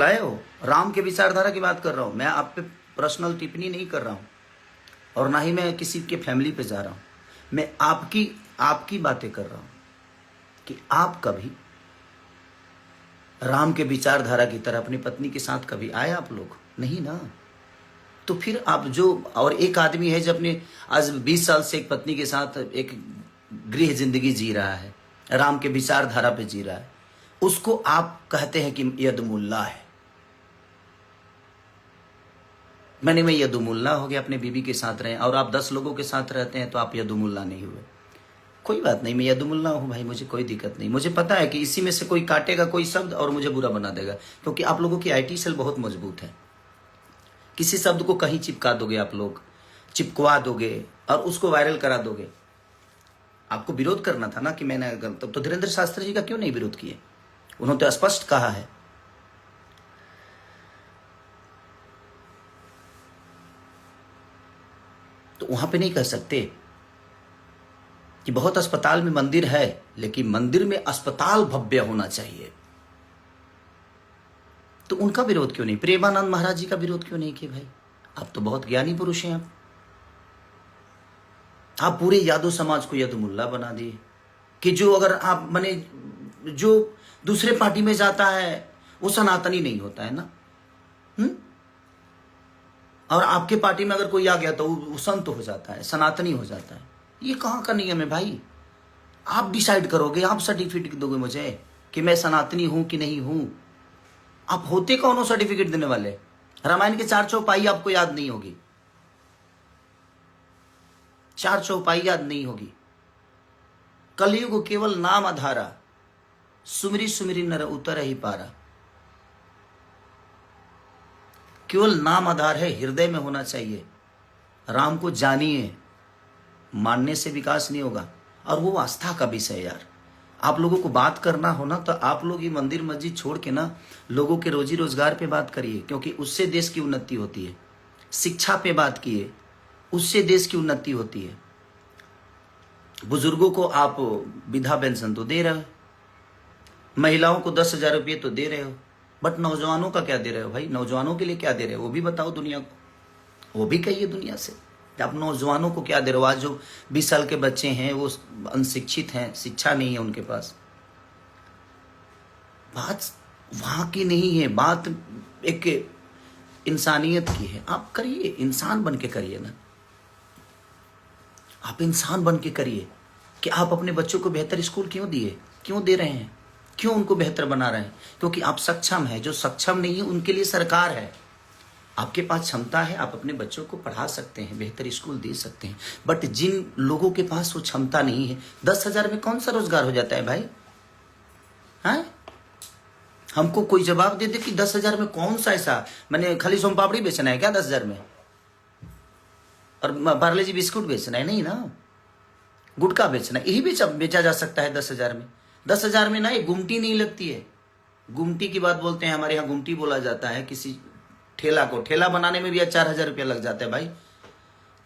लाए हो। राम के विचारधारा की बात कर रहा हूँ मैं, आप पे पर्सनल टिप्पणी नहीं कर रहा हूँ और ना ही मैं किसी के फैमिली पे जा रहा हूँ। मैं आपकी आपकी बातें कर रहा हूँ कि आप कभी राम के विचारधारा की तरह अपनी पत्नी के साथ कभी आए आप लोग? नहीं ना। तो फिर आप जो, और एक आदमी है जो अपने आज 20 साल से एक पत्नी के साथ एक गृह जिंदगी जी रहा है, राम के विचारधारा पे जी रहा है, उसको आप कहते हैं कि यदमुल्ला है। मैं यदुमुल्ला हो गया, अपने बीबी के साथ रहे, और आप 10 लोगों के साथ रहते हैं तो आप यदुमुल्ला नहीं हुए। कोई बात नहीं, मैं यदुमुल्ला हूँ भाई, मुझे कोई दिक्कत नहीं। मुझे पता है कि इसी में से कोई काटेगा कोई शब्द और मुझे बुरा बना देगा, क्योंकि आप लोगों की आईटी सेल बहुत मजबूत है। किसी शब्द को कहीं चिपका दोगे, आप लोग चिपकवा दोगे और उसको वायरल करा दोगे। आपको विरोध करना था ना कि मैंने, तो धीरेन्द्र शास्त्री जी का क्यों नहीं विरोध किए? उन्होंने तो स्पष्ट कहा है। तो वहां पे नहीं कह सकते कि बहुत अस्पताल में मंदिर है, लेकिन मंदिर में अस्पताल भव्य होना चाहिए। तो उनका विरोध क्यों नहीं? प्रेमानंद महाराज जी का विरोध क्यों नहीं किया भाई? आप तो बहुत ज्ञानी पुरुष हैं। आप पूरे यादव समाज को यदुमुल्ला बना दिए कि जो अगर आप माने जो दूसरे पार्टी में जाता है वो सनातनी नहीं होता है ना। और आपके पार्टी में अगर कोई आ गया तो वो संत हो जाता है, सनातनी हो जाता है। ये कहाँ का नियम है भाई? आप डिसाइड करोगे, आप सर्टिफिकेट दोगे मुझे कि मैं सनातनी हूं कि नहीं हूं। आप होते कौन हो सर्टिफिकेट देने वाले? रामायण के 4 चौपाई आपको याद नहीं होगी, 4 चौपाई याद नहीं होगी। कलयुग केवल नाम आधारा, सुमिरी सुमिरी नर उतर ही पारा। केवल नाम आधार है, हृदय में होना चाहिए। राम को जानिए, मानने से विकास नहीं होगा। और वो आस्था का विषय यार। आप लोगों को बात करना हो ना तो आप लोग ये मंदिर मस्जिद छोड़ के ना लोगों के रोजी रोजगार पे बात करिए, क्योंकि उससे देश की उन्नति होती है। शिक्षा पे बात किए, उससे देश की उन्नति होती है। बुजुर्गों को आप वृद्धा पेंशन तो दे रहे हो, महिलाओं को 10,000 रुपये तो दे रहे हो, बट नौजवानों का क्या दे रहे हो भाई? नौजवानों के लिए क्या दे रहे हो वो भी बताओ दुनिया को। वो भी कहिए दुनिया से आप नौजवानों को क्या दे रहे हो। आज जो 20 साल के बच्चे हैं वो अनशिक्षित हैं, शिक्षा नहीं है उनके पास। बात वहां की नहीं है, बात एक इंसानियत की है। आप करिए, इंसान बन के करिए ना। आप इंसान बन के करिए कि आप अपने बच्चों को बेहतर स्कूल क्यों दिए, क्यों दे रहे हैं, क्यों उनको बेहतर बना रहे हैं? क्योंकि आप सक्षम है। जो सक्षम नहीं है उनके लिए सरकार है। आपके पास क्षमता है, आप अपने बच्चों को पढ़ा सकते हैं, बेहतर स्कूल दे सकते हैं। बट जिन लोगों के पास वो क्षमता नहीं है, 10,000 में कौन सा रोजगार हो जाता है भाई? हैं? हमको कोई जवाब दे दे कि 10,000 में कौन सा ऐसा, मैंने खाली सोम पापड़ी बेचना है क्या 10,000 में? और पार्ले जी बिस्कुट बेचना है? नहीं ना। गुटखा बेचना, यही बेचा जा सकता है 10,000 में। 10,000 में ना एक गुमटी नहीं लगती है। गुमटी की बात बोलते हैं, हमारे यहाँ गुमटी बोला जाता है किसी ठेला को। ठेला बनाने में भी 4,000 रुपया लग जाता है भाई।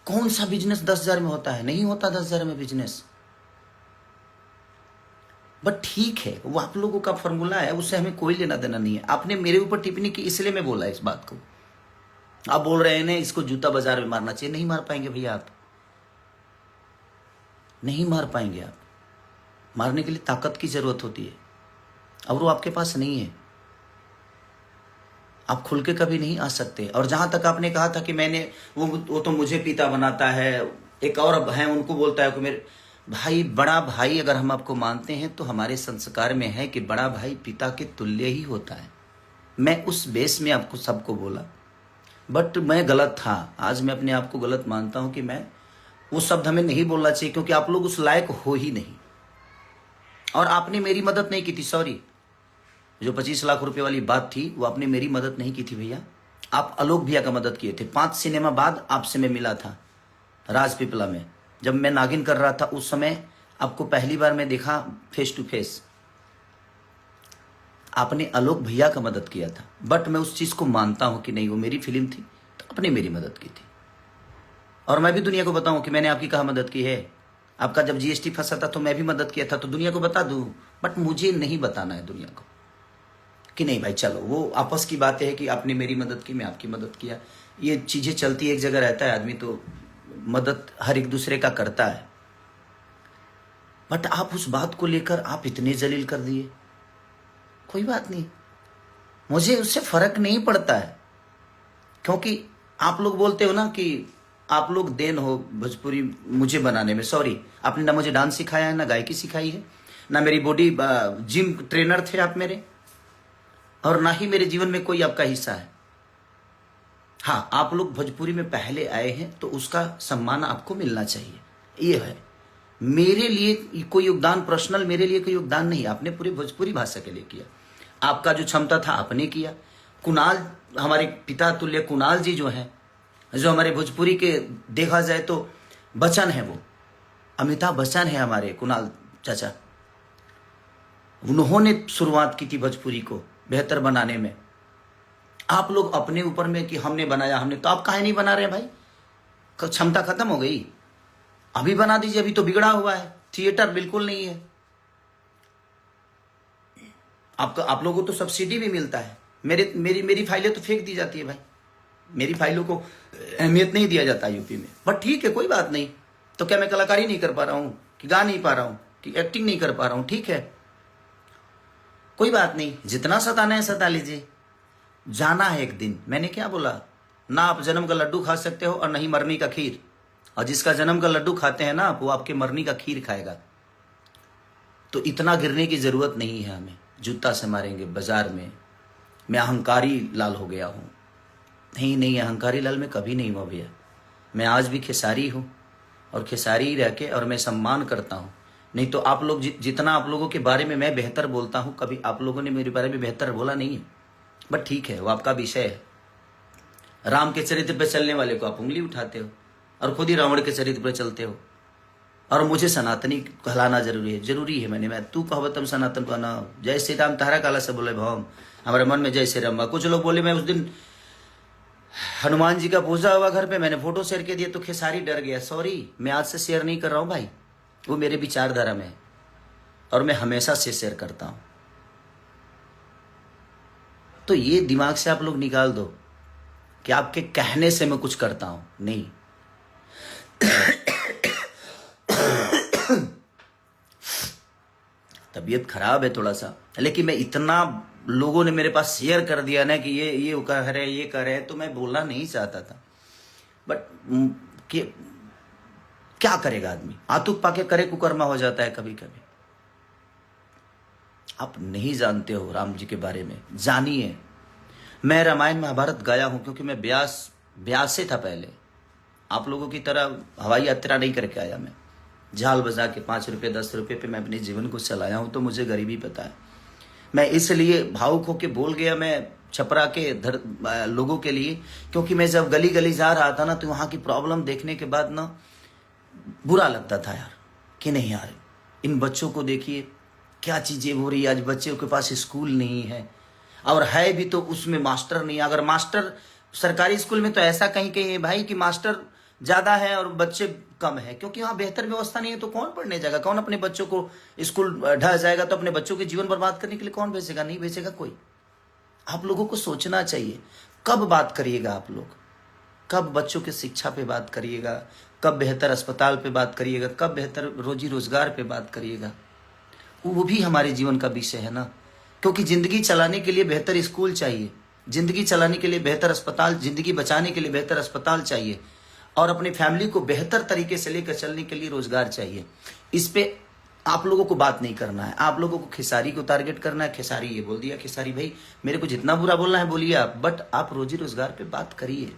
कौन सा बिजनेस 10,000 में होता है? नहीं होता 10,000 में बिजनेस। बट ठीक है, वो आप लोगों का फॉर्मूला है, उससे हमें कोई लेना देना नहीं है। आपने मेरे ऊपर टिप्पणी की इसलिए मैं बोला इस बात को। आप बोल रहे हैं ना इसको जूता बाजार में मारना चाहिए। नहीं मार पाएंगे भैया, आप नहीं मार पाएंगे। आप मारने के लिए ताकत की जरूरत होती है, और वो आपके पास नहीं है। आप खुल के कभी नहीं आ सकते। और जहां तक आपने कहा था कि मैंने वो तो मुझे पिता बनाता है, एक और है उनको बोलता है कि मेरे भाई, बड़ा भाई अगर हम आपको मानते हैं तो हमारे संस्कार में है कि बड़ा भाई पिता के तुल्य ही होता है। मैं उस बेस में आपको सबको बोला, बट मैं गलत था। आज मैं अपने आप को गलत मानता हूं कि मैं वो शब्द हमें नहीं बोलना चाहिए, क्योंकि आप लोग उस लायक हो ही नहीं। और आपने मेरी मदद नहीं की थी। सॉरी, जो 25 लाख रुपए वाली बात थी वो आपने मेरी मदद नहीं की थी भैया। आप आलोक भैया का मदद किए थे। 5 सिनेमा बाद आपसे मैं मिला था राजपीपला में, जब मैं नागिन कर रहा था। उस समय आपको पहली बार मैं देखा फेस टू फेस। आपने आलोक भैया का मदद किया था। बट मैं उस चीज को मानता हूं कि नहीं, वो मेरी फिल्म थी तो आपने मेरी मदद की थी। और मैं भी दुनिया को बताऊं कि मैंने आपकी कहाँ मदद की है। आपका जब जीएसटी फंसा था तो मैं भी मदद किया था, तो दुनिया को बता दूं। बट मुझे नहीं बताना है दुनिया को, कि नहीं भाई चलो, वो आपस की बातें है कि आपने मेरी मदद की, मैं आपकी मदद किया, ये चीजें चलती एक जगह रहता है आदमी, तो मदद हर एक दूसरे का करता है। बट आप उस बात को लेकर आप इतने जलील कर दिए। कोई बात नहीं, मुझे उससे फर्क नहीं पड़ता है, क्योंकि आप लोग बोलते हो ना कि आप लोग देन हो भोजपुरी मुझे बनाने में। सॉरी, आपने ना मुझे डांस सिखाया है, ना गायकी सिखाई है, ना मेरी बॉडी जिम ट्रेनर थे आप मेरे, और ना ही मेरे जीवन में कोई आपका हिस्सा है। हाँ, आप लोग भोजपुरी में पहले आए हैं तो उसका सम्मान आपको मिलना चाहिए, ये है। मेरे लिए कोई योगदान पर्सनल, मेरे लिए कोई योगदान नहीं, आपने पूरी भोजपुरी भाषा के लिए किया। आपका जो क्षमता था आपने किया। कुणाल, हमारे पिता तुल्य कुणाल जी जो हैं, जो हमारे भोजपुरी के देखा जाए तो बच्चन है, वो अमिताभ बच्चन है हमारे कुणाल चाचा। उन्होंने शुरुआत की थी भोजपुरी को बेहतर बनाने में। आप लोग अपने ऊपर में कि हमने बनाया, हमने, तो आप काहे नहीं बना रहे भाई? क्षमता खत्म हो गई, अभी बना दीजिए। अभी तो बिगड़ा हुआ है, थिएटर बिल्कुल नहीं है। आप लोगों को तो सब्सिडी भी मिलता है, मेरी फाइलें तो फेंक दी जाती है भाई। मेरी फाइलों को अहमियत नहीं दिया जाता यूपी में। बट ठीक है, कोई बात नहीं। तो क्या मैं कलाकारी नहीं कर पा रहा हूं, कि गा नहीं पा रहा हूं, कि एक्टिंग नहीं कर पा रहा हूं? ठीक है, कोई बात नहीं, जितना सताना है सता लीजिए। जाना है एक दिन। मैंने क्या बोला? ना आप जन्म का लड्डू खा सकते हो और नहीं मरनी का खीर। और जिसका जन्म का लड्डू खाते हैं ना आप, वो आपके मरनी का खीर खाएगा। तो इतना गिरने की जरूरत नहीं है हमें। जूता से मारेंगे बाजार में। मैं अहंकारी लाल हो गया हूं? नहीं, अहंकारी लाल मैं कभी नहीं हुआ भैया। मैं आज भी खेसारी हूं, और खेसारी ही रह के, और मैं सम्मान करता हूं। नहीं तो आप लोग जितना आप लोगों के बारे में मैं बेहतर बोलता हूं, कभी आप लोगों ने मेरे बारे में बेहतर बोला नहीं है। बट ठीक है, वो आपका विषय है। राम के चरित्र पर चलने वाले को आप उंगली उठाते हो, और खुद ही रावण के चरित्र पर चलते हो। और मुझे सनातनी कहलाना जरूरी है। मैं तू कहो तुम सनातन कहना। जय श्री राम तारा काला से बोले भवम, हमारे मन में जय श्री राम। कुछ लोग बोले, मैं उस दिन हनुमान जी का पूजा हुआ घर पे, मैंने फोटो शेयर कर दिया तो खेसारी डर गया। सॉरी, मैं आज से शेयर नहीं कर रहा हूं भाई, वो मेरे विचारधारा में है, और मैं हमेशा से शेयर करता हूं। तो ये दिमाग से आप लोग निकाल दो कि आपके कहने से मैं कुछ करता हूं, नहीं। तबीयत खराब है थोड़ा सा, लेकिन मैं इतना लोगों ने मेरे पास शेयर कर दिया ना कि ये कर रहे, ये कर रहे, तो मैं बोलना नहीं चाहता था। बट क्या करेगा आदमी? आतुक पाके करे कुकर्मा हो जाता है कभी कभी। आप नहीं जानते हो राम जी के बारे में, जानिए। मैं रामायण महाभारत गाया हूं क्योंकि मैं ब्यास से था पहले। आप लोगों की तरह हवाई यात्रा नहीं करके आया मैं। झाल बजा के 5 रुपये 10 रुपये पे मैं अपने जीवन को चलाया हूं, तो मुझे गरीबी पता है। मैं इसलिए भावुक होके बोल गया, मैं छपरा के लोगों के लिए, क्योंकि मैं जब गली गली जा रहा था ना, तो वहां की प्रॉब्लम देखने के बाद ना बुरा लगता था यार, कि नहीं यार, इन बच्चों को देखिए क्या चीजें हो रही है। आज बच्चों के पास स्कूल नहीं है, और है भी तो उसमें मास्टर नहीं। अगर मास्टर सरकारी स्कूल में तो ऐसा कहीं है भाई कि मास्टर ज्यादा है और बच्चे कम है, क्योंकि वहां बेहतर व्यवस्था नहीं है। तो कौन पढ़ने जाएगा? कौन अपने बच्चों को स्कूल ढह जाएगा तो अपने बच्चों के जीवन बर्बाद करने के लिए कौन भेजेगा? नहीं भेजेगा कोई। आप लोगों को सोचना चाहिए, कब बात करिएगा आप लोग, कब बच्चों की शिक्षा पे बात करिएगा, कब बेहतर अस्पताल पे बात करिएगा, कब बेहतर रोजी रोजगार पे बात करिएगा। वो भी हमारे जीवन का विषय है ना, क्योंकि जिंदगी चलाने के लिए बेहतर स्कूल चाहिए, जिंदगी चलाने के लिए बेहतर अस्पताल, जिंदगी बचाने के लिए बेहतर अस्पताल चाहिए, और अपनी फैमिली को बेहतर तरीके से लेकर चलने के लिए रोजगार चाहिए। इस पे आप लोगों को बात नहीं करना है। आप लोगों को खेसारी को टारगेट करना है। खेसारी ये बोल दिया, खेसारी भाई मेरे को जितना बुरा बोलना है बोलिए आप, बट आप रोजी रोजगार पे बात करिए,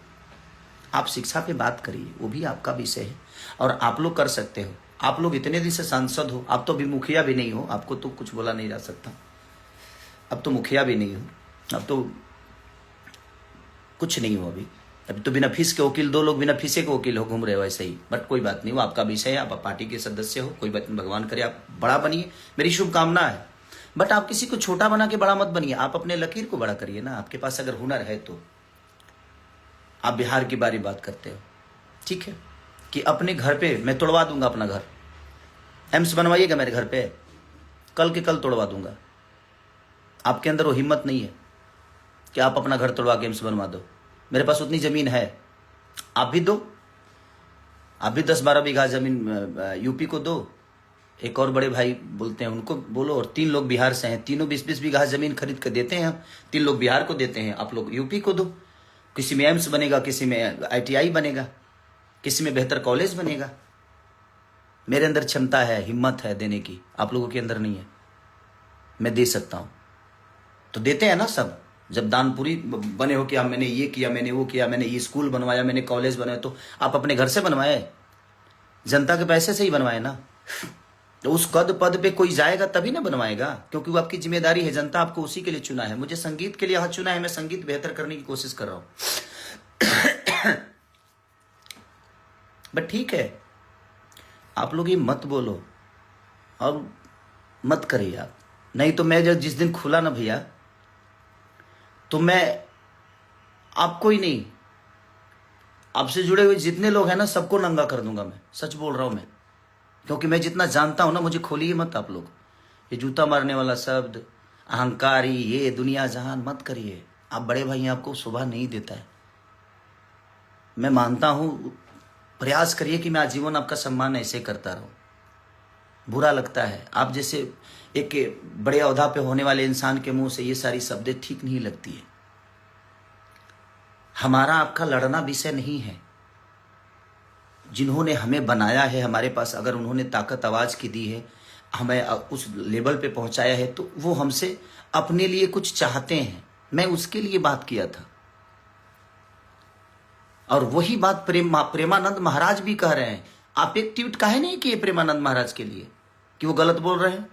आप शिक्षा पे बात करिए, वो भी आपका विषय है और आप लोग कर सकते हो। आप लोग इतने दिन से सांसद हो, आप तो अभी मुखिया भी नहीं हो, आपको तो कुछ बोला नहीं जा सकता। अब तो मुखिया भी नहीं हो, अब तो कुछ नहीं हो। अभी तो बिना फीस के वकील, 2 लोग बिना फीसे के वकील हो घूम रहे हो ऐसे ही। बट कोई बात नहीं, वो आपका विषय है, आप पार्टी के सदस्य हो, कोई बात नहीं, भगवान करे आप बड़ा बनिए, मेरी शुभकामना है। बट आप किसी को छोटा बना के बड़ा मत बनिए, आप अपने लकीर को बड़ा करिए ना। आपके पास अगर हुनर है तो। आप बिहार की बारी बात करते हो, ठीक है, कि अपने घर पे मैं तोड़वा दूंगा अपना घर, एम्स बनवाइएगा मेरे घर पे, कल के कल तोड़वा दूंगा। आपके अंदर वो हिम्मत नहीं है कि आप अपना घर तोड़वा के एम्स बनवा दो। मेरे पास उतनी ज़मीन है, आप भी दो, आप भी 10-12 बीघा ज़मीन यूपी को दो। एक और बड़े भाई बोलते हैं, उनको बोलो। और 3 लोग बिहार से हैं, तीनों 20-20 बीघा ज़मीन खरीद कर देते हैं हम। 3 लोग बिहार को देते हैं, आप लोग यूपी को दो। किसी में एम्स बनेगा, किसी में ITI बनेगा, किसी में बेहतर कॉलेज बनेगा। मेरे अंदर क्षमता है, हिम्मत है देने की, आप लोगों के अंदर नहीं है। मैं दे सकता हूँ तो देते हैं ना सब। जब दानपुरी बने हो कि हाँ मैंने ये किया, मैंने वो किया, मैंने ये स्कूल बनवाया, मैंने कॉलेज बनाया, तो आप अपने घर से बनवाए, जनता के पैसे से ही बनवाए ना। तो उस पद पे कोई जाएगा तभी ना बनवाएगा, क्योंकि वो आपकी जिम्मेदारी है। जनता आपको उसी के लिए चुना है। मुझे संगीत के लिए यहाँ चुना है, मैं संगीत बेहतर करने की कोशिश कर रहा हूँ। बट ठीक है, आप लोग ये मत बोलो और मत करिए आप। नहीं तो मैं जब जिस दिन खुला ना भैया, तो मैं आपको ही नहीं, आपसे जुड़े हुए जितने लोग हैं ना, सबको नंगा कर दूंगा। मैं सच बोल रहा हूं मैं, क्योंकि मैं जितना जानता हूं ना, मुझे खोलिए मत आप लोग। ये जूता मारने वाला शब्द, अहंकारी, ये दुनिया जहान मत करिए। आप बड़े भाई, आपको शोभा नहीं देता है। मैं मानता हूं, प्रयास करिए कि मैं आजीवन आपका सम्मान ऐसे करता रहूं। बुरा लगता है, आप जैसे एक बड़े ओहदा पे होने वाले इंसान के मुंह से ये सारी शब्दें ठीक नहीं लगती है। हमारा आपका लड़ना विषय नहीं है। जिन्होंने हमें बनाया है, हमारे पास अगर उन्होंने ताकत आवाज की दी है, हमें उस लेवल पे पहुंचाया है, तो वो हमसे अपने लिए कुछ चाहते हैं। मैं उसके लिए बात किया था, और वही बात प्रेमानंद महाराज भी कह रहे हैं। आप एक ट्वीट काहे नहीं किए प्रेमानंद महाराज के लिए कि वो गलत बोल रहे हैं?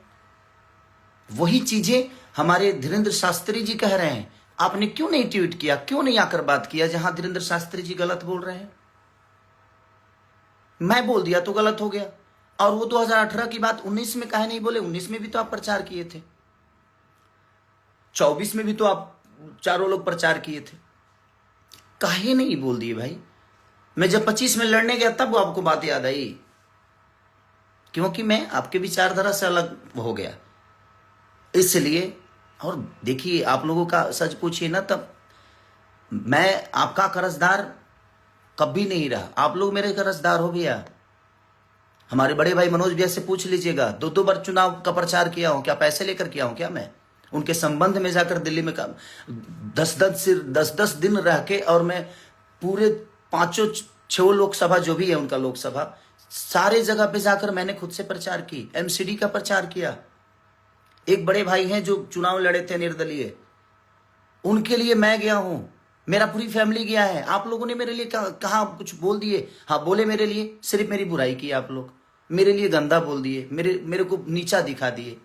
वही चीजें हमारे धीरेन्द्र शास्त्री जी कह रहे हैं। आपने क्यों नहीं ट्वीट किया, क्यों नहीं आकर बात किया जहां धीरेन्द्र शास्त्री जी गलत बोल रहे हैं? मैं बोल दिया तो गलत हो गया। और वो 2018 की बात 19 में काहे नहीं बोले? 19 में भी तो आप प्रचार किए थे, 24 में भी तो आप चारों लोग प्रचार किए थे। काहे नहीं बोल दिए भाई? मैं जब 25 में लड़ने गया तब वो आपको बात याद आई, क्योंकि मैं आपके विचारधारा से अलग हो गया इसलिए। और देखिए, आप लोगों का सच पूछिए ना, तब मैं आपका कर्जदार कभी नहीं रहा। आप लोग मेरे कर्जदार हो भैया। हमारे बड़े भाई मनोज भैया से पूछ लीजिएगा, 2 बार चुनाव का प्रचार किया हूं क्या? पैसे लेकर किया हूं क्या? मैं उनके संबंध में जाकर दिल्ली में 10-10 दिन रह के, और मैं पूरे 5-6 लोकसभा जो भी है उनका लोकसभा, सारे जगह पे जाकर मैंने खुद से प्रचार की, MCD का प्रचार किया। एक बड़े भाई हैं जो चुनाव लड़े थे निर्दलीय, उनके लिए मैं गया हूं, मेरा पूरी फैमिली गया है। आप लोगों ने मेरे लिए कहा कुछ बोल दिए? हाँ बोले, मेरे लिए सिर्फ मेरी बुराई की आप लोग, मेरे लिए गंदा बोल दिए, मेरे को नीचा दिखा दिए।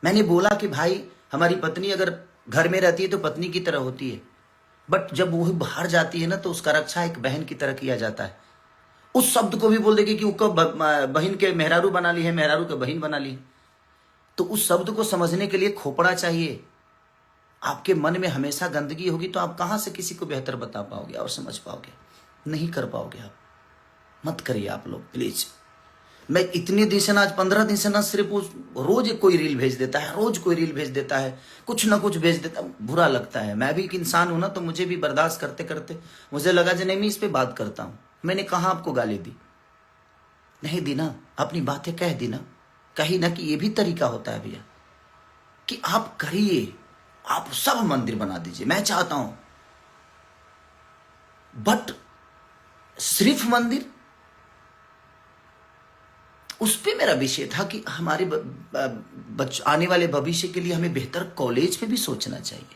मैंने बोला कि भाई, हमारी पत्नी अगर घर में रहती है तो पत्नी की तरह होती है, बट जब वो बाहर जाती है ना, तो उसका रक्षा एक बहन की तरह किया जाता है। उस शब्द को भी बोल देगी कि उसको बहन के मेहरारू बना ली है, मेहरारू के बहन बना ली है। तो उस शब्द को समझने के लिए खोपड़ा चाहिए। आपके मन में हमेशा गंदगी होगी तो आप कहां से किसी को बेहतर बता पाओगे और समझ पाओगे? नहीं कर पाओगे आप। मत करिए आप लोग प्लीज। मैं इतने दिन से ना, आज 15 दिन से ना, सिर्फ रोज कोई रील भेज देता है, रोज कोई रील भेज देता है, कुछ ना कुछ भेज देता है। बुरा लगता है। मैं भी एक इंसान हूं ना, तो मुझे भी बर्दाश्त करते करते मुझे लगा कि नहीं, मैं इस पे बात करता हूं। मैंने कहा आपको गाली दी? नहीं दी ना, अपनी बातें कह दी ना। कही ना कि ये भी तरीका होता है भैया, कि आप करिए, आप सब मंदिर बना दीजिए, मैं चाहता हूं, बट सिर्फ मंदिर, उस पे मेरा विषय था कि हमारे आने वाले भविष्य के लिए हमें बेहतर कॉलेज पे भी सोचना चाहिए,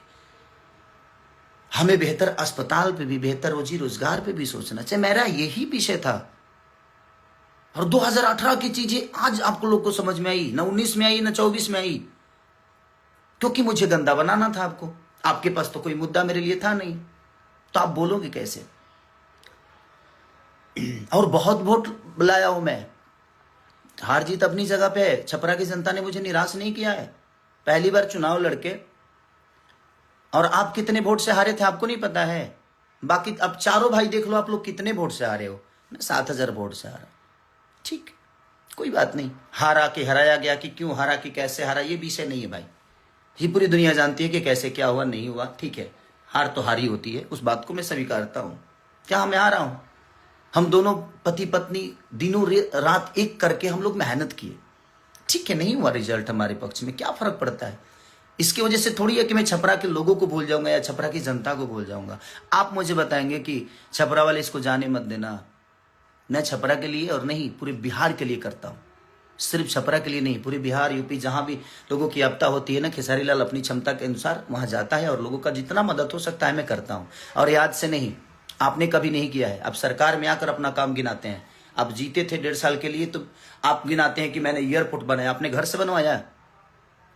हमें बेहतर अस्पताल पे भी, बेहतर रोजी रोजगार पे भी सोचना चाहिए। मेरा यही विषय था। और 2018 की चीजें आज आपको लोग को समझ में आई, ना 19 में आई, ना 24 में आई, क्योंकि मुझे गंदा बनाना था आपको। आपके पास तो कोई मुद्दा मेरे लिए था नहीं, तो आप बोलोगे कैसे? और बहुत वोट लाया हूं मैं, हार जीत अपनी जगह पे है। छपरा की जनता ने मुझे निराश नहीं किया है। पहली बार चुनाव लड़के, और आप कितने वोट से हारे थे आपको नहीं पता है। बाकी अब चारों भाई देख लो, आप लोग कितने वोट से हारे हो। मैं 7,000 वोट से हारा। ठीक, कोई बात नहीं। हारा कि हराया गया, कि क्यों हारा, कि कैसे हारा, ये विषय नहीं है भाई। ये पूरी दुनिया जानती है कि कैसे क्या हुआ नहीं हुआ, ठीक है, हार तो हारी होती है, उस बात को मैं स्वीकारता हूं। क्या मैं हारा हूं? हम दोनों पति पत्नी दिनों रात एक करके हम लोग मेहनत किए, ठीक है, नहीं हुआ रिजल्ट हमारे पक्ष में, क्या फर्क पड़ता है? इसकी वजह से थोड़ी है कि मैं छपरा के लोगों को भूल जाऊंगा या छपरा की जनता को भूल जाऊंगा। आप मुझे बताएंगे कि छपरा वाले इसको जाने मत देना। मैं छपरा के लिए और नहीं पूरे बिहार के लिए करता हूं, सिर्फ छपरा के लिए नहीं, पूरे बिहार यूपी जहां भी लोगों की आपदा होती है ना, खेसारी लाल अपनी क्षमता के अनुसार वहां जाता है और लोगों का जितना मदद हो सकता है मैं करता हूं। और याद से नहीं, आपने कभी नहीं किया है। अब सरकार में आकर अपना काम गिनाते हैं। आप जीते थे 1.5 साल के लिए, तो आप गिनाते हैं कि मैंने एयरपोर्ट बनाया। अपने घर से बनवाया?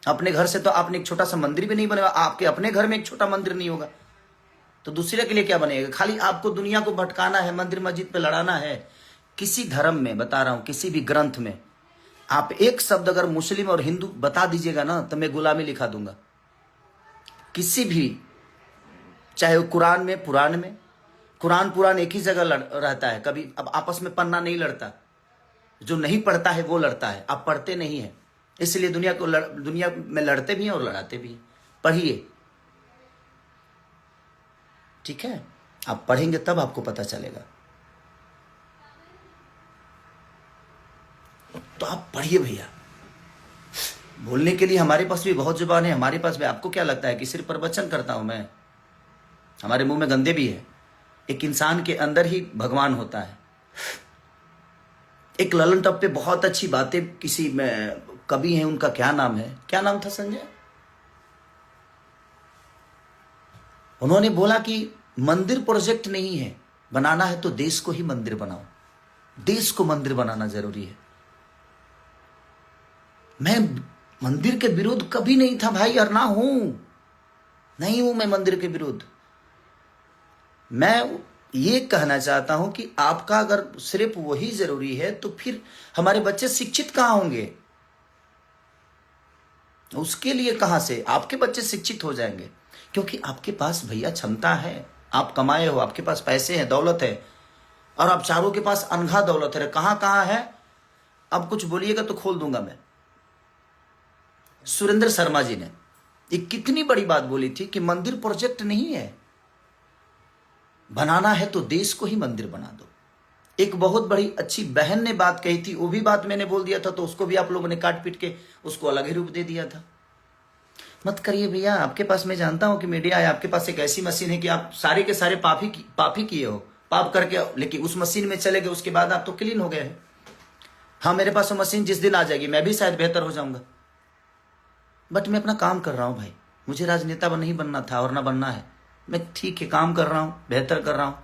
अपने घर से तो आपने एक छोटा सा मंदिर भी नहीं बनवाया। आपके अपने घर में एक छोटा मंदिर नहीं होगा तो दूसरे के लिए क्या बनेगा? खाली आपको दुनिया को भटकाना है, मंदिर मस्जिद पे लड़ाना है। किसी धर्म में बता रहा हूं, किसी भी ग्रंथ में आप एक शब्द अगर मुस्लिम और हिंदू बता दीजिएगा ना, तो मैं गुलामी लिखा दूंगा। किसी भी, चाहे वो कुरान में, पुराण में, कुरान एक ही जगह रहता है, कभी अब आपस में पन्ना नहीं लड़ता। जो नहीं पढ़ता है वो लड़ता है, आप पढ़ते नहीं है, इसलिए दुनिया में लड़ते भी हैं और लड़ाते भी हैं। पढ़िए, ठीक है, आप पढ़ेंगे तब आपको पता चलेगा। तो आप पढ़िए भैया। बोलने के लिए हमारे पास भी बहुत जुबान है, हमारे पास भी। आपको क्या लगता है कि सिर्फ प्रवचन करता हूं मैं? हमारे मुंह में गंदे भी है। एक इंसान के अंदर ही भगवान होता है। एक ललन टॉप पे बहुत अच्छी बातें किसी में कवि हैं, उनका क्या नाम है, क्या नाम था संजय? उन्होंने बोला कि मंदिर प्रोजेक्ट नहीं है, बनाना है तो देश को ही मंदिर बनाओ। देश को मंदिर बनाना जरूरी है। मैं मंदिर के विरुद्ध कभी नहीं था भाई, और ना हूं, नहीं हूं मैं मंदिर के विरुद्ध। मैं ये कहना चाहता हूं कि आपका अगर सिर्फ वही जरूरी है तो फिर हमारे बच्चे शिक्षित कहां होंगे? उसके लिए कहां से आपके बच्चे शिक्षित हो जाएंगे? क्योंकि आपके पास भैया क्षमता है, आप कमाए हो, आपके पास पैसे हैं, दौलत है, और आप चारों के पास अनघा दौलत है। कहां कहां है? अब कुछ बोलिएगा तो खोल दूंगा मैं। सुरेंद्र शर्मा जी ने एक कितनी बड़ी बात बोली थी कि मंदिर प्रोजेक्ट नहीं है, बनाना है तो देश को ही मंदिर बना दो। एक बहुत बड़ी अच्छी बहन ने बात कही थी, वो भी बात मैंने बोल दिया था, तो उसको भी आप लोगों ने काट पीट के उसको अलग ही रूप दे दिया था। मत करिए भैया। आपके पास, मैं जानता हूं कि मीडिया है, आपके पास एक ऐसी मशीन है कि आप सारे के सारे पाप ही किए हो, पाप करके, लेकिन उस मशीन में चले गए, उसके बाद आप तो क्लीन हो गए हैं। हाँ, मेरे पास वो मशीन जिस दिन आ जाएगी मैं भी शायद बेहतर हो जाऊंगा, बट मैं अपना काम कर रहा हूं भाई। मुझे राजनेता नहीं बनना था और ना बनना है। मैं ठीक है काम कर रहा हूं, बेहतर कर रहा हूं।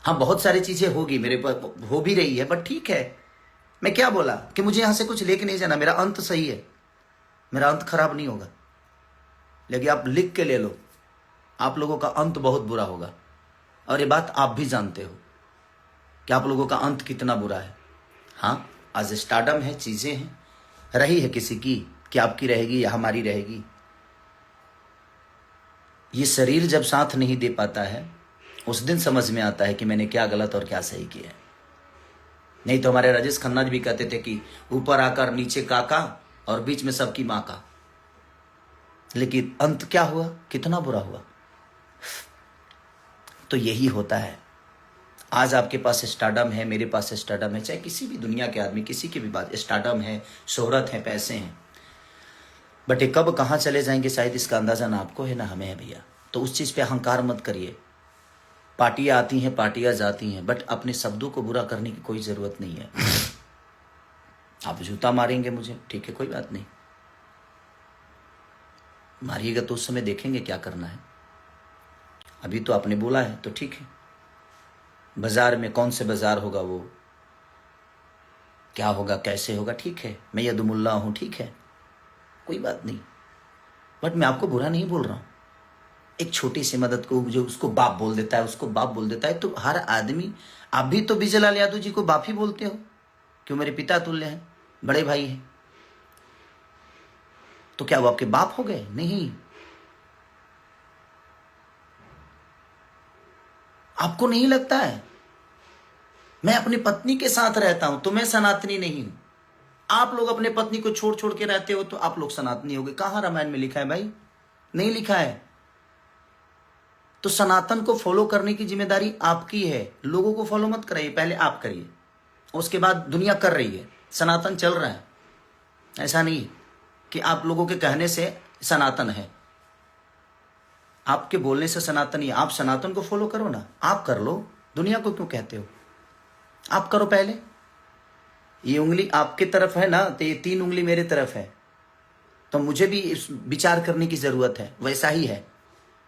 हाँ, बहुत सारी चीजें होगी मेरे पास, हो भी रही है, बट ठीक है। मैं क्या बोला कि मुझे यहां से कुछ लेके नहीं जाना, मेरा अंत सही है, मेरा अंत खराब नहीं होगा। लेकिन आप लिख के ले लो, आप लोगों का अंत बहुत बुरा होगा, और ये बात आप भी जानते हो कि आप लोगों का अंत कितना बुरा है। हाँ, आज स्टारडम है, चीजें हैं, रही है किसी की, कि आपकी रहेगी या हमारी रहेगी। ये शरीर जब साथ नहीं दे पाता है, उस दिन समझ में आता है कि मैंने क्या गलत और क्या सही किया। नहीं तो हमारे राजेश खन्ना जी भी कहते थे कि ऊपर आकर नीचे काका और बीच में सबकी माँ का। लेकिन अंत क्या हुआ, कितना बुरा हुआ। तो यही होता है। आज आपके पास स्टारडम है, मेरे पास स्टारडम है, चाहे किसी भी दुनिया के आदमी, किसी की भी बात, स्टारडम है, शोहरत है, पैसे हैं, बट ये कब कहाँ चले जाएंगे शायद इसका अंदाजा ना आपको है ना हमें है भैया। तो उस चीज़ पे अहंकार मत करिए। पार्टियां आती हैं, पार्टियां जाती हैं, बट अपने शब्दों को बुरा करने की कोई ज़रूरत नहीं है। आप जूता मारेंगे मुझे, ठीक है, कोई बात नहीं, मारिएगा तो उस समय देखेंगे क्या करना है। अभी तो आपने बोला है तो ठीक है। बाजार में कौन से बाजार होगा, वो क्या होगा, कैसे होगा, ठीक है, मैं यदुमुल्ला हूँ, ठीक है, कोई बात नहीं, बट मैं आपको बुरा नहीं बोल रहा हूँ। एक छोटी सी मदद को जो उसको बाप बोल देता है, उसको बाप बोल देता है, तो हर आदमी, आप भी तो विजयलाल यादव जी को बाप ही बोलते हो, क्यों, मेरे पिता तुल्य हैं, बड़े भाई हैं, तो क्या वो आपके बाप हो गए? नहीं। आपको नहीं लगता है? मैं अपनी पत्नी के साथ रहता हूं तो मैं सनातनी नहीं हूं, आप लोग अपने पत्नी को छोड़ छोड़ के रहते हो तो आप लोग सनातनी हो गए। कहां रामायण में लिखा है भाई? नहीं लिखा है। तो सनातन को फॉलो करने की जिम्मेदारी आपकी है। लोगों को फॉलो मत कराइए, पहले आप करिए, उसके बाद दुनिया कर रही है। सनातन चल रहा है, ऐसा नहीं कि आप लोगों के कहने से सनातन है, आपके बोलने से सनातन ही। आप सनातन को फॉलो करो ना, आप कर लो, दुनिया को क्यों कहते हो? आप करो पहले। ये उंगली आपके तरफ है ना, तो ये 3 उंगली मेरे तरफ है, तो मुझे भी इस विचार करने की जरूरत है। वैसा ही है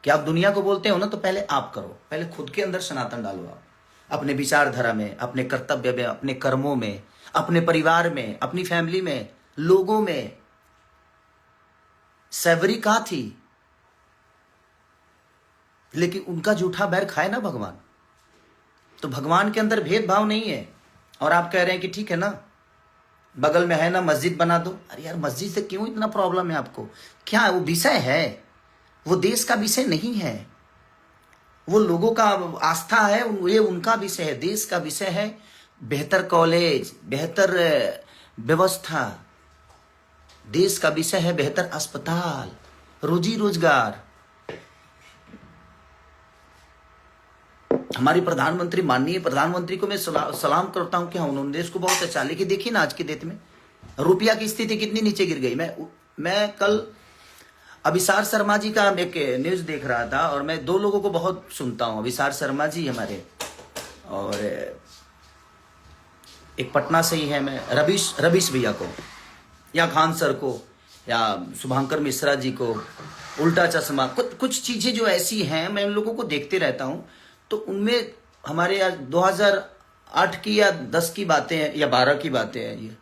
कि आप दुनिया को बोलते हो ना, तो पहले आप करो, पहले खुद के अंदर सनातन डालो। आप अपने विचारधारा में, अपने कर्तव्य में, अपने कर्मों में, अपने परिवार में, अपनी फैमिली में, लोगों में। सैवरी कहां थी, लेकिन उनका जूठा बैर खाए ना भगवान। तो भगवान के अंदर भेदभाव नहीं है। और आप कह रहे हैं कि ठीक है ना, बगल में है ना, मस्जिद बना दो। अरे यार, मस्जिद से क्यों इतना प्रॉब्लम है आपको? क्या है वो? विषय है, वो देश का विषय नहीं है, वो लोगों का आस्था है, ये उनका विषय है। देश का विषय है बेहतर कॉलेज, बेहतर व्यवस्था। देश का विषय है बेहतर अस्पताल, रोजी रोजगार। हमारी प्रधानमंत्री, माननीय प्रधानमंत्री को मैं सलाम करता हूं कि उन्होंने देश को बहुत अच्छा। लेकिन देखिए ना, आज की डेट में रुपया की स्थिति कितनी नीचे गिर गई। मैं कल अभिसार शर्मा जी का एक न्यूज देख रहा था, और मैं 2 लोगों को बहुत सुनता हूं, अभिसार शर्मा जी हमारे, और एक पटना से ही है, मैं रवीश भैया को, या खान सर को, या शुभांकर मिश्रा जी को, उल्टा चश्मा, कुछ चीजें जो ऐसी हैं, मैं उन लोगों को देखते रहता हूं। तो उनमें हमारे 2008 की या 10 की बातें हैं, या 12 की बातें हैं ये,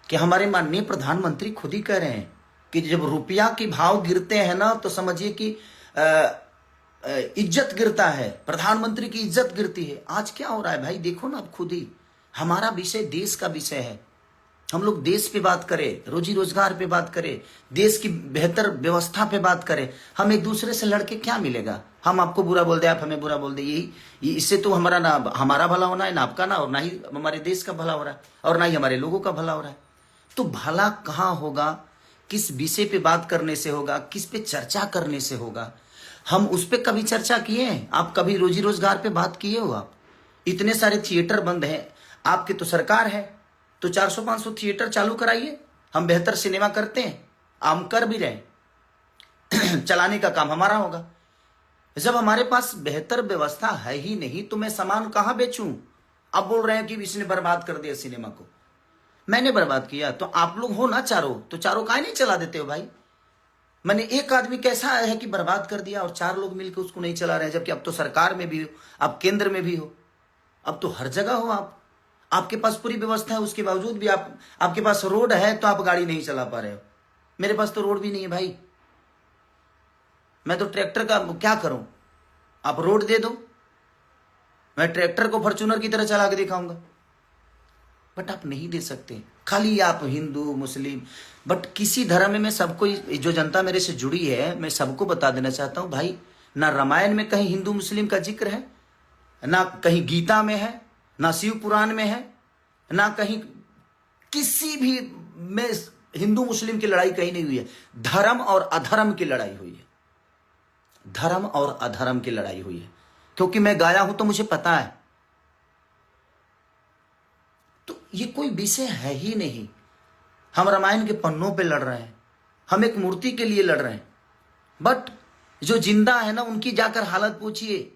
कि हमारे माननीय प्रधानमंत्री खुद ही कह रहे हैं कि जब रुपया के भाव गिरते हैं ना, तो समझिए कि इज्जत गिरता है, प्रधानमंत्री की इज्जत गिरती है। आज क्या हो रहा है भाई, देखो ना आप खुद ही। हमारा विषय देश का विषय है। हम लोग देश पे बात करें, रोजी रोजगार पे बात करें, देश की बेहतर व्यवस्था पे बात करें। हम एक दूसरे से लड़के क्या मिलेगा? हम आपको बुरा बोल दे, आप हमें बुरा बोल दे, यही इससे तो हमारा भला होना है ना, आपका ना, और ना ही हमारे देश का भला हो रहा है, और ना ही हमारे लोगों का भला हो रहा है। तो भला कहाँ होगा? किस विषय पे बात करने से होगा? किस पे चर्चा करने से होगा? हम उस पे कभी चर्चा किए हैं? आप कभी रोजी रोजगार पे बात किए हो? आप इतने सारे थिएटर बंद हैं, आपकी तो सरकार है, तो 400-500 थिएटर चालू कराइए। हम बेहतर सिनेमा करते हैं, हम कर भी रहे चलाने का काम हमारा होगा। जब हमारे पास बेहतर व्यवस्था है ही नहीं, तो मैं सामान कहां बेचूं? आप बोल रहे हैं कि इसने बर्बाद कर दिया सिनेमा को। मैंने बर्बाद किया? तो आप लोग हो ना चारों, तो चारों काहे नहीं चला देते हो भाई? मैंने एक आदमी कैसा है कि बर्बाद कर दिया और 4 लोग मिलकर उसको नहीं चला रहे हैं, जबकि अब तो सरकार में भी हो, आप केंद्र में भी हो, अब तो हर जगह हो आप। आपके पास पूरी व्यवस्था है, उसके बावजूद भी आपके पास रोड है तो आप गाड़ी नहीं चला पा रहे हो। मेरे पास तो रोड भी नहीं है भाई, मैं तो ट्रैक्टर का क्या करूं? आप रोड दे दो, मैं ट्रैक्टर को फॉर्च्यूनर की तरह चला के दिखाऊंगा, बट आप नहीं दे सकते। खाली आप हिंदू मुस्लिम, बट किसी धर्म में सबको, जो जनता मेरे से जुड़ी है, मैं सबको बता देना चाहता हूं भाई, ना रामायण में कहीं हिंदू मुस्लिम का जिक्र है, ना कहीं गीता में है, ना शिव पुराण में है, ना कहीं किसी भी में हिंदू मुस्लिम की लड़ाई कहीं नहीं हुई है। धर्म और अधर्म की लड़ाई हुई है, धर्म और अधर्म की लड़ाई हुई है। क्योंकि मैं गाया हूं तो मुझे पता है। तो ये कोई विषय है ही नहीं। हम रामायण के पन्नों पे लड़ रहे हैं, हम एक मूर्ति के लिए लड़ रहे हैं, बट जो जिंदा है ना, उनकी जाकर हालत पूछिए।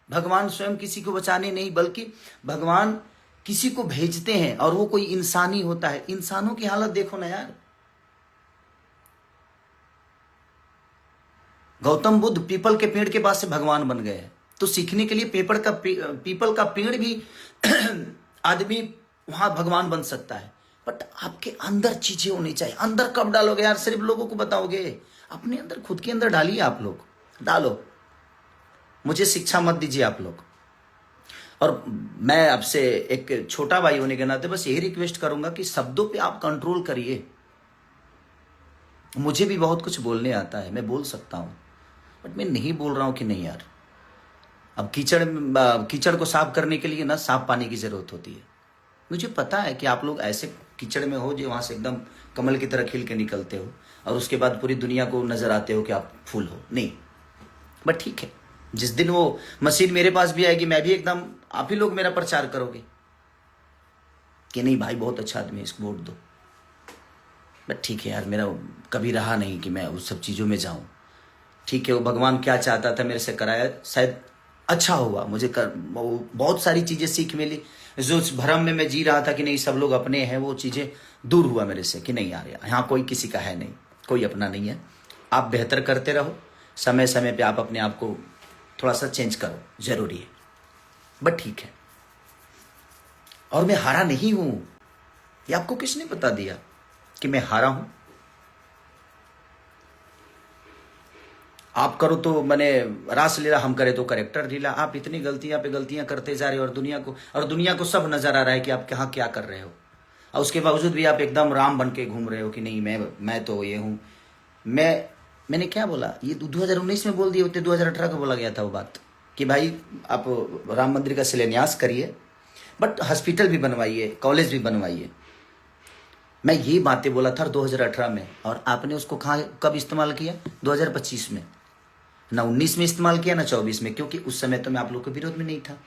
भगवान स्वयं किसी को बचाने नहीं, बल्कि भगवान किसी को भेजते हैं, और वो कोई इंसानी होता है। इंसानों की हालत देखो ना यार। गौतम बुद्ध पीपल के पेड़ के पास से भगवान बन गए, तो सीखने के लिए पीपल का पेड़ भी आदमी वहां भगवान बन सकता है। बट आपके अंदर चीजें होनी चाहिए। अंदर कब डालोगे यार? सिर्फ लोगों को बताओगे? अपने अंदर, खुद के अंदर डालिए। आप लोग डालो, मुझे शिक्षा मत दीजिए आप लोग। और मैं आपसे एक छोटा भाई होने के नाते बस यही रिक्वेस्ट करूंगा कि शब्दों पे आप कंट्रोल करिए। मुझे भी बहुत कुछ बोलने आता है, मैं बोल सकता हूं, बट मैं नहीं बोल रहा हूं कि नहीं यार। अब कीचड़ को साफ करने के लिए ना साफ पानी की जरूरत होती है। मुझे पता है कि आप लोग ऐसे कीचड़ में हो जो वहां से एकदम कमल की तरह खिल के निकलते हो और उसके बाद पूरी दुनिया को नजर आते हो कि आप फूल हो नहीं। बट ठीक है, जिस दिन वो मशीन मेरे पास भी आएगी मैं भी एकदम, आप ही लोग मेरा प्रचार करोगे कि नहीं भाई बहुत अच्छा आदमी है, इसको वोट दो। बट ठीक है यार, मेरा कभी रहा नहीं कि मैं उस सब चीज़ों में जाऊं। ठीक है, वो भगवान क्या चाहता था मेरे से कराया, शायद अच्छा हुआ। मुझे बहुत सारी चीज़ें सीख मिली। जो उस भ्रम में मैं जी रहा था कि नहीं सब लोग अपने हैं, वो चीज़ें दूर हुआ मेरे से कि नहीं यार यहाँ कोई किसी का है नहीं, कोई अपना नहीं है। आप बेहतर करते रहो, समय समय पे आप अपने आप को थोड़ा सा चेंज करो, जरूरी है। बट ठीक है, और मैं हारा नहीं हूं। ये आपको किसने बता दिया कि मैं हारा हूं? आप करो तो मैंने रास लीला, हम करे तो करेक्टर लीला। आप इतनी गलतियां पे गलतियां करते जा रहे हो और दुनिया को सब नजर आ रहा है कि आप कहाँ क्या कर रहे हो, और उसके बावजूद भी आप एकदम राम बन के घूम रहे हो कि नहीं मैं तो ये हूं। मैंने क्या बोला, ये 2019 में बोल दिए होते, 2018 को बोला गया था वो बात कि भाई आप राम मंदिर का शिलान्यास करिए, बट हॉस्पिटल भी बनवाइए, कॉलेज भी बनवाइए। मैं ये बातें बोला था 2018 में, और आपने उसको कब इस्तेमाल किया? 2025 में। ना 19 में इस्तेमाल किया ना 24 में, क्योंकि उस समय तो मैं आप लोग के विरोध में नहीं था।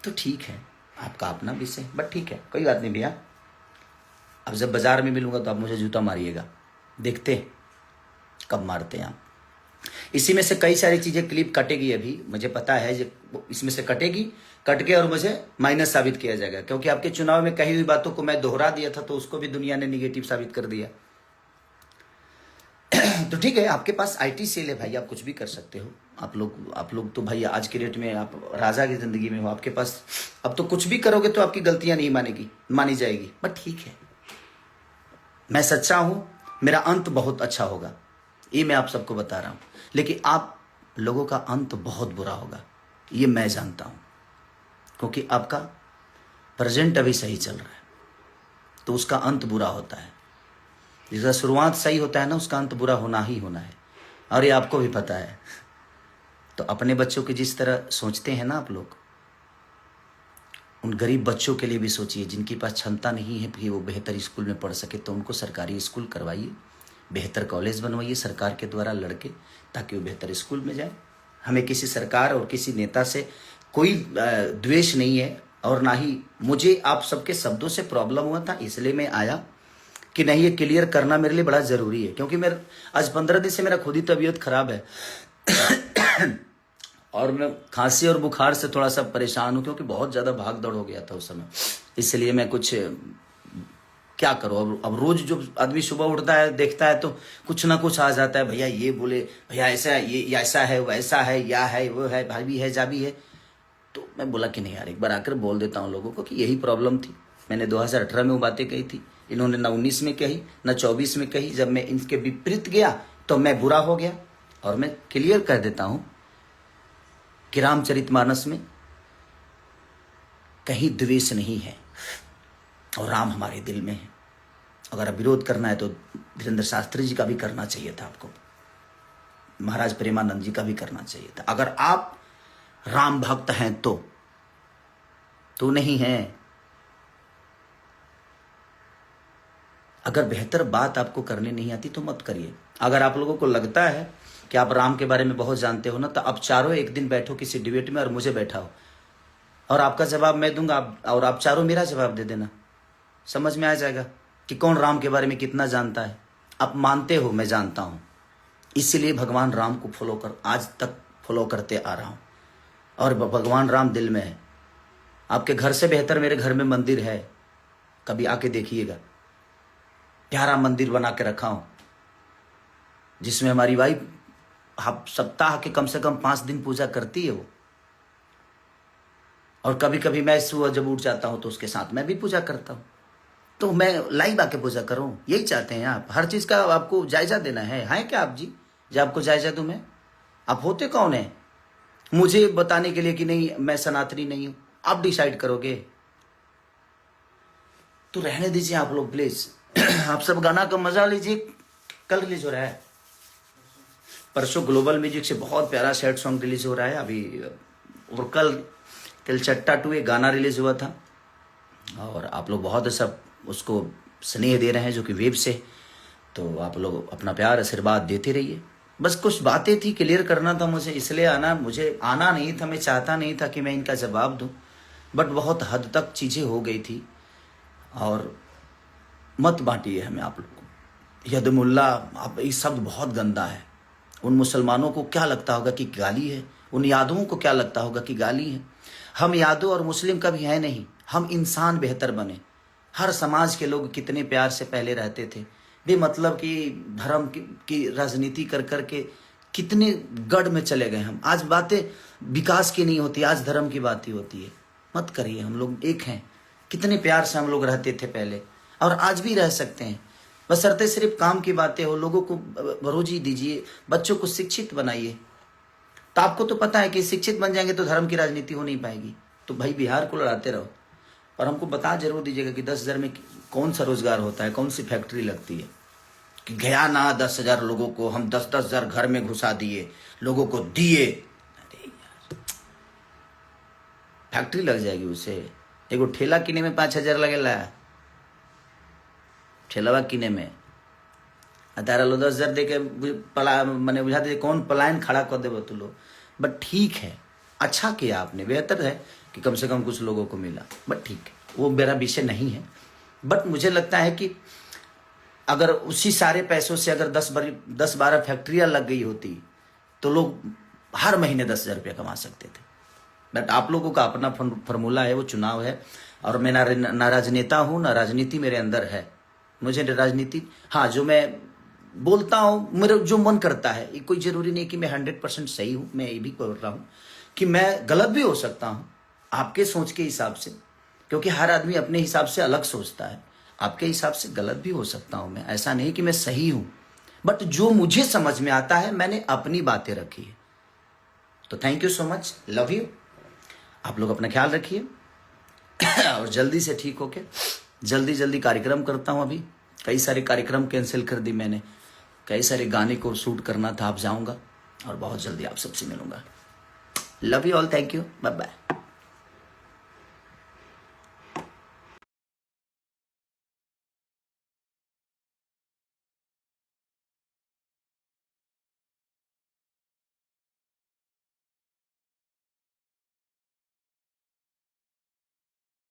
तो ठीक है, आपका अपना विषय, बट ठीक है, कोई बात नहीं भैया। अब जब बाजार में मिलूंगा तो आप मुझे जूता मारिएगा, देखते हैं कब मारते हैं आप। इसी में से कई सारी चीजें क्लिप कटेगी, अभी मुझे पता है इसमें से कटेगी, कट के और मुझे माइनस साबित किया जाएगा, क्योंकि आपके चुनाव में कही हुई बातों को मैं दोहरा दिया था, तो उसको भी दुनिया ने निगेटिव साबित कर दिया। तो ठीक है, आपके पास आईटी सेल है भाई, आप कुछ भी कर सकते हो। आप लोग तो भाई आज के डेट में आप राजा की जिंदगी में हो, आपके पास अब तो कुछ भी करोगे तो आपकी गलतियां नहीं मानी जाएगी। बट ठीक है, मैं सच्चा हूं, मेरा अंत बहुत अच्छा होगा, ये मैं आप सबको बता रहा हूं। लेकिन आप लोगों का अंत बहुत बुरा होगा, ये मैं जानता हूं, क्योंकि आपका प्रेजेंट अभी सही चल रहा है, तो उसका अंत बुरा होता है। जिसका शुरुआत सही होता है ना, उसका अंत बुरा होना ही होना है, और ये आपको भी पता है। तो अपने बच्चों की जिस तरह सोचते हैं ना आप लोग, उन गरीब बच्चों के लिए भी सोचिए, जिनके पास क्षमता नहीं है कि वो बेहतर स्कूल में पढ़ सके, तो उनको सरकारी स्कूल करवाइए, बेहतर कॉलेज बनवाइए सरकार के द्वारा लड़के, ताकि वो बेहतर स्कूल में जाए। हमें किसी सरकार और किसी नेता से कोई द्वेष नहीं है, और ना ही मुझे आप सबके शब्दों से प्रॉब्लम हुआ था, इसलिए मैं आया कि नहीं ये क्लियर करना मेरे लिए बड़ा जरूरी है, क्योंकि मेरा आज 15 दिन से मेरा खुद ही तबीयत खराब है और मैं खांसी और बुखार से थोड़ा सा परेशान हूं, क्योंकि बहुत ज्यादा भाग दौड़ हो गया था उस समय। इसलिए मैं कुछ क्या करूं, अब रोज जो आदमी सुबह उठता है देखता है तो कुछ ना कुछ आ जाता है, भैया ये बोले, भैया ऐसा है, ये ऐसा है, वैसा है, या है, वो है, भाभी है, जाबी है। तो मैं बोला कि नहीं यार, एक बार आकर बोल देता हूँ लोगों को कि यही प्रॉब्लम थी। मैंने 2018 में वो बातें कही थी, इन्होंने ना 19 में कही ना 24 में कही। जब मैं इनके विपरीत गया तो मैं बुरा हो गया। और मैं क्लियर कर देता हूं कि रामचरितमानस में कहीं द्वेष नहीं है, और राम हमारे दिल में है। अगर विरोध करना है तो धीरेन्द्र शास्त्री जी का भी करना चाहिए था, आपको महाराज प्रेमानंद जी का भी करना चाहिए था। अगर आप राम भक्त हैं तो नहीं है। अगर बेहतर बात आपको करनी नहीं आती तो मत करिए। अगर आप लोगों को लगता है कि आप राम के बारे में बहुत जानते हो ना, तो आप चारों एक दिन बैठो किसी डिबेट में और मुझे बैठाओ, और आपका जवाब मैं दूंगा, और आप चारों मेरा जवाब दे देना। समझ में आ जाएगा कि कौन राम के बारे में कितना जानता है। आप मानते हो, मैं जानता हूं, इसीलिए भगवान राम को आज तक फॉलो करते आ रहा हूं, और भगवान राम दिल में है। आपके घर से बेहतर मेरे घर में मंदिर है, कभी आके देखिएगा। प्यारा मंदिर बना के रखा हूं, जिसमें हमारी वाइफ सप्ताह के कम से कम 5 दिन पूजा करती है वो। और कभी कभी मैं सुबह जब उठ जाता हूं तो उसके साथ मैं भी पूजा करता हूं। तो मैं लाइव आके पूजा करूं, यही चाहते हैं आप। हर चीज का आपको जायजा देना है क्या आप जी? जब आपको जायजा दूं मैं, आप होते कौन है मुझे बताने के लिए कि नहीं मैं सनातनी नहीं हूं? आप डिसाइड करोगे। तो रहने दीजिए आप लोग प्लीज। आप सब गाना का मजा लीजिए। कल रिलीज हो रहा है, परसों ग्लोबल म्यूजिक से बहुत प्यारा सैड सॉन्ग रिलीज हो रहा है अभी। और कल चट्टा 2 एक गाना रिलीज हुआ था, और आप लोग बहुत सब उसको स्नेह दे रहे हैं जो कि वेब से, तो आप लोग अपना प्यार आशीर्वाद देते रहिए। बस कुछ बातें थी, क्लियर करना था मुझे, इसलिए आना, मुझे आना नहीं था, मैं चाहता नहीं था कि मैं इनका जवाब दूं, बट बहुत हद तक चीज़ें हो गई थी। और मत बांटिए हमें आप लोग को। यदमुल्ला, आप ये शब्द बहुत गंदा है। उन मुसलमानों को क्या लगता होगा कि गाली है, उन यादवों को क्या लगता होगा कि गाली है। हम यादव और मुस्लिम कभी है नहीं, हम इंसान बेहतर बने। हर समाज के लोग कितने प्यार से पहले रहते थे, बेमतलब की धर्म की राजनीति कर करके कितने गढ़ में चले गए हम। आज बातें विकास की नहीं होती, आज धर्म की बात ही होती है। मत करिए, हम लोग एक हैं। कितने प्यार से हम लोग रहते थे पहले, और आज भी रह सकते हैं, बशर्ते सिर्फ काम की बातें हो। लोगों को रोजी दीजिए, बच्चों को शिक्षित बनाइए। तो आपको तो पता है कि शिक्षित बन जाएंगे तो धर्म की राजनीति हो नहीं पाएगी। तो भाई बिहार को लड़ाते रहो, और हमको बता जरूर दीजिएगा कि 10,000 में कौन सा रोजगार होता है, कौन सी फैक्ट्री लगती है। कि गया ना 10,000 लोगों को हम 10,000 घर में घुसा दिए, लोगों को दिए। अरे यार, फैक्ट्री लग जाएगी उसे। एगो ठेला किने में 5,000 लगेला, ठेलावा किने में। तारा लो 10,000 दे के मैंने बुझा दे कौन पलायन खड़ा कर देव तू लोग। बट ठीक है, अच्छा किया आपने, बेहतर है कि कम से कम कुछ लोगों को मिला। बट ठीक है, वो मेरा विषय नहीं है। बट मुझे लगता है कि अगर उसी सारे पैसों से अगर 10-12 फैक्ट्रियां लग गई होती तो लोग हर महीने 10,000 रुपया कमा सकते थे। बट आप लोगों का अपना फॉर्मूला है, वो चुनाव है। और मैं ना राजनेता हूँ, ना राजनीति मेरे अंदर है। मुझे राजनीति, हाँ, जो मैं बोलता हूँ, मेरा जो मन करता है, ये कोई जरूरी नहीं कि मैं 100% सही हूँ। मैं ये भी बोल रहा हूँ कि मैं गलत भी हो सकता हूँ आपके सोच के हिसाब से, क्योंकि हर आदमी अपने हिसाब से अलग सोचता है। आपके हिसाब से गलत भी हो सकता हूँ मैं, ऐसा नहीं कि मैं सही हूँ। बट जो मुझे समझ में आता है, मैंने अपनी बातें रखी है। तो thank you so much, love you. आप लोग अपना ख्याल रखिए और जल्दी से ठीक होके जल्दी कार्यक्रम करता हूँ। अभी कई सारे कार्यक्रम कैंसिल कर दी मैंने, कई सारे गाने को शूट करना था। आप जाऊंगा और बहुत जल्दी आप सबसे मिलूंगा। Love you all, thank you, bye bye.